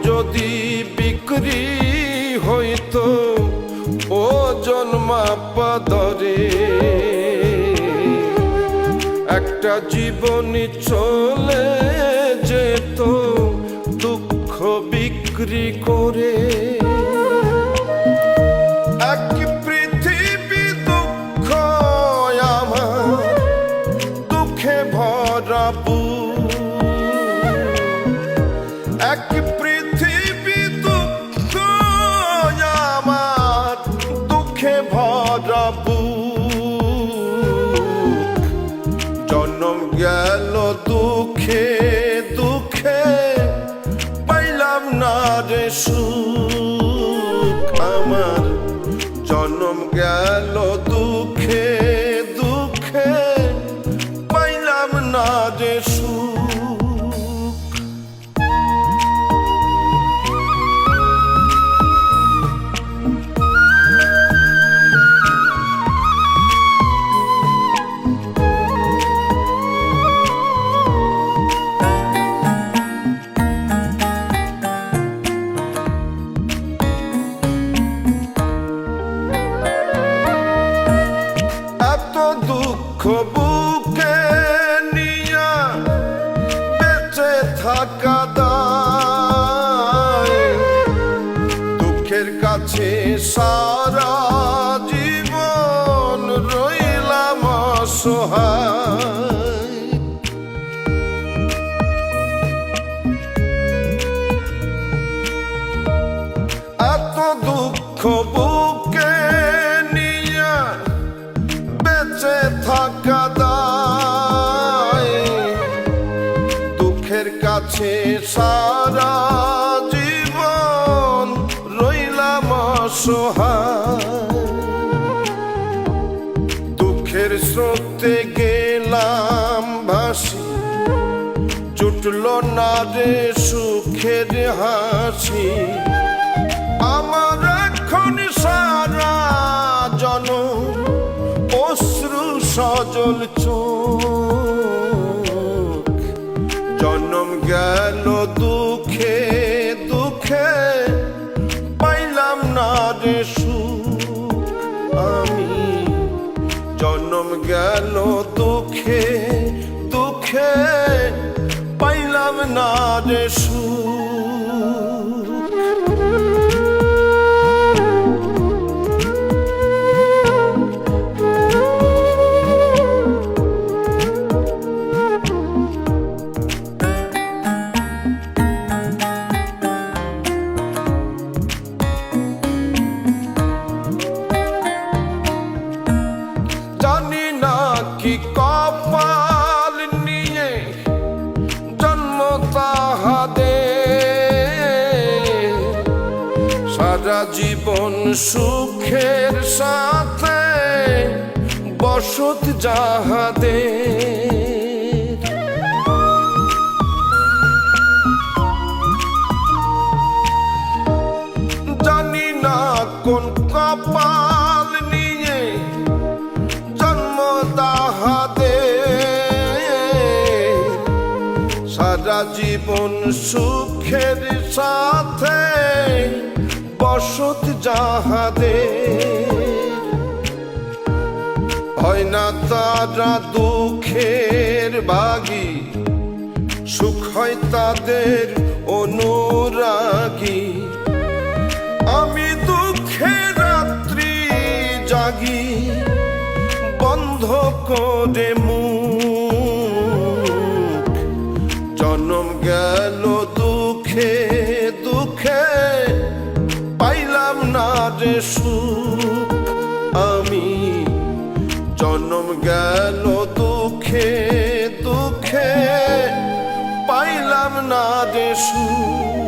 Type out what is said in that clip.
যদি বিক্রি হইতো ওজন মাপা দরে, একটা জীবনী চলে যেত দুঃখ বিক্রি করে। এক পৃথিবী দুঃখ আমার, দুঃখে ভরা বুক। এক পৃথিবী দুঃখ আমার, দুঃখে ভরা বুক। জন্ম গেল দুঃখে দুঃখে, পাইলাম না রে সুখ আমার। জন্ম গেল দুঃখে দুঃখে, পাইলাম না রে সুখ। দুঃখ বুকে নিয়া বেঁচে থাকা দায়, দুঃখের কাছে সারা জীবন রইলাম অসহায়। এত দুঃখ বুকে নিয়া বেঁচে থাকা দায়, দুঃখের কাছে সারা জীবন রইলাম অসহায়। দুঃখের স্রোতে গেলাম ভাসি, জুটল না রে সুখের হাসি। আমার এখন সারা জনম অশ্রু সজল চোখ। জন্ম গেল দুঃখে দুঃখে, পাইলাম না রে সুখ আমি। জন্ম গেল দুঃখে দুঃখে, পাইলাম না রে সুখ। জানি না কি কপাল নিয়ে জন্ম তাহাদের, সারা জীবন সুখের সাথে বসত যাহাদের। জানি না কোন কপাল নিয়ে জন্ম তাহাদের, সারা জীবন সুখের সাথে বসত যাহাদের। হয় না তারা দুঃখের ভাগী, সুখ হয় তাদের অনুরাগী। আমি দুঃখে রাত্রি জাগি, বন্ধ করে মুখ। জন্ম গেল দুঃখে দুঃখে, পাইলাম না রে সুখ আমি। জন্ম গেল দুঃখে দুঃখে, পাইলাম না রে সুখ।